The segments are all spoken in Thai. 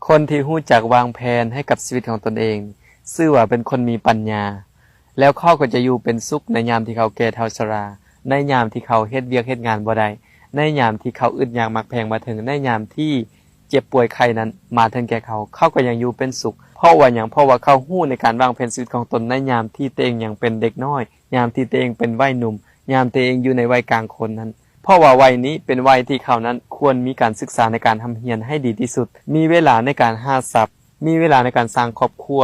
คนที่รู้จักวางแผนให้กับชีวิตของตนเองชื่อว่าเป็นคนมีปัญญาแล้วเขาก็จะอยู่เป็นสุขในยามที่เขาแก่เฒ่าชราในยามที่เขาเฮ็ดเวียกเฮ็ดงานบ่ได้ในยามที่เขาอึดอยากมักแพงมาถึงในยามที่เจ็บป่วยไข้นั้นมาถึงแก่เขาก็ยังอยู่เป็นสุขเพราะว่าหยังเพราะว่าเขารู้ในการวางแผนชีวิตของตนในยามที่ตัวเองยังเป็นเด็กน้อยยามที่ตัวเองเป็นวัยหนุ่มยามตัวเองอยู่ในวัยกลางคนนั้นเพราะว่าวัยนี้เป็นวัยที่เขานั้นควรมีการศึกษาในการทำเรียนให้ดีที่สุดมีเวลาในการหาทรัพย์มีเวลาในการสร้างครอบครัว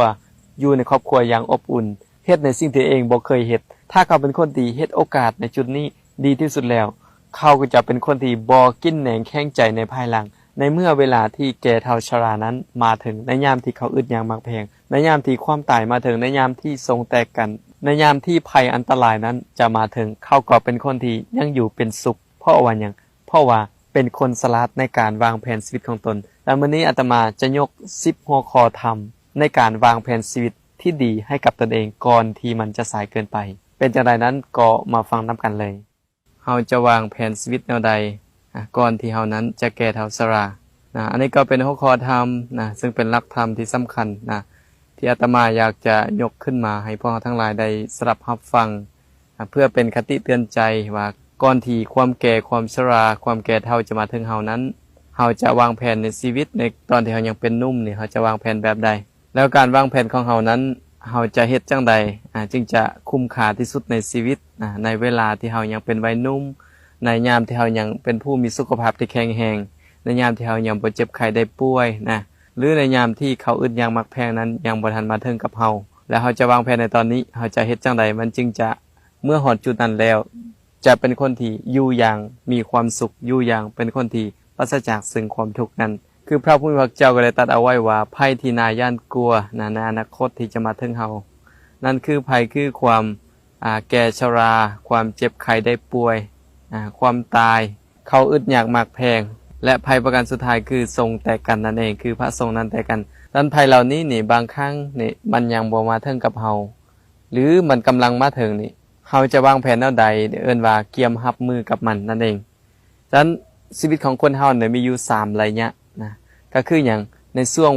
อยู่ในครอบครัวอย่างอบอุ่นเฮ็ดในสิ่งที่เองบ่เคยเฮ็ดถ้าเขาเป็นคนดีเฮ็ดโอกาสในจุดนี้ดีที่สุดแล้วเขาก็จะเป็นคนที่บ่กินแหนงแข้งใจในภายหลังในเมื่อเวลาที่แก่เฒ่าชรานั้นมาถึงในยามที่เขาอึดอยากมักแพงในยามที่ความตายมาถึงในยามที่ทรงแตกกันในยามที่ภัยอันตรายนั้นจะมาถึงเขาก็เป็นคนที่ยังอยู่เป็นสุขเพราะว่าหยังเพราะว่าเป็นคนฉลาดในการวางแผนชีวิตของตนและมื้อนี้อาตมาจะยก10หัวข้อธรรมในการวางแผนชีวิตที่ดีให้กับตนเองก่อนที่มันจะสายเกินไปเป็นจังไดนั้นก็มาฟังนำกันเลยเฮาจะวางแผนชีวิตแนวใดก่อนที่เฮานั้นจะแก่เฒ่าชราอันนี้ก็เป็นหัวข้อธรรมซึ่งเป็นหลักธรรมที่สำคัญที่อาตมาอยากจะยกขึ้นมาให้พวกเราทั้งหลายได้สดับรับฟังเพื่อเป็นคติเตือนใจว่าก่อนที่ความแก่ความชราความแก่เฒ่าจะมาถึงเฮานั้นเฮาจะวางแผนในชีวิตในตอนที่เฮายังเป็นหนุ่มนี่เฮาจะวางแผนแบบใดแล้วการวางแผนของเฮานั้นเฮาจะเฮ็ดจังใดจึงจะคุ้มค่าที่สุดในชีวิตในเวลาที่เฮายังเป็นวัยหนุ่มในยามที่เฮายังเป็นผู้มีสุขภาพที่แข็งแรงในยามที่เฮายังบ่เจ็บไข้ได้ป่วยหรือในยามที่เขาอึดอยากมักแพงนั้นยังบ่ทันมาถึงกับเฮาแล้วเฮาจะวางแผนในตอนนี้เฮาจะเฮ็ดจังใดมันจึงจะเมื่อฮอดจุดนั้นแล้วจะเป็นคนที่อยู่อย่างมีความสุขอยู่อย่างเป็นคนที่ปราศจากซึ่งความทุกข์นั้นคือพระผู้มีพระเจ้าก็ได้ตรัสเอาไว้ว่าภัยที่น่าย่านกลัวในอนาคตที่จะมาถึงเฮานั่นคือภัยคือความแก่ชราความเจ็บไข้ได้ป่วยความตายเขาอึดอยากมักแพงและภัยประการสุดท้ายคือทรงแตกกันนั่นเองคือพระทรงนั้นแตกกันดังภัยเหล่านี้นี่บางครั้งนี่มันยังบ่มาถึงกับเฮาหรือมันกำลังมาถึงนี่เฮาจะวางแผนแนวใดเอิ้นว่าเกียมรับมือกับมันนั่นเองฉะนั้นชีวิตของคนเฮาเนี่ยมีอยู่3ระยะก็คือหยังในช่วง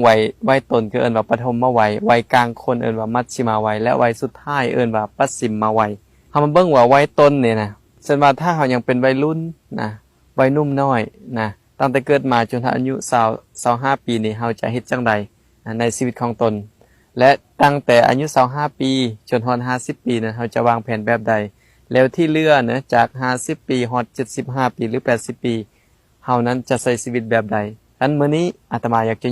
วัยต้นคือเอิ้นว่าปฐมวัยวัยกลางคนเอิ้นว่ามัชชิมาวัยและวัยสุดท้ายเอิ้นว่าปัสสิมวัยเฮามาเบิ่งว่าวัยต้นนี่เช่นว่าถ้าเฮายังเป็นวัยรุ่นวัยหนุ่มน้อยตั้งแต่เกิดมาจนถึงอายุ25ปีนี่เฮาจะเฮ็ดจังใดในชีวิตของตนและตั้งแต่อายุ25ปีจนฮอด50ปีนั้นเฮาจะวางแผนแบบใดแล้วที่เหลือจาก50ปีฮอด75ปีหรือ80ปีเฮานั้นจะใช้ชีวิตแบบใดงั้นมื้อนี้อาตมาอยากจะ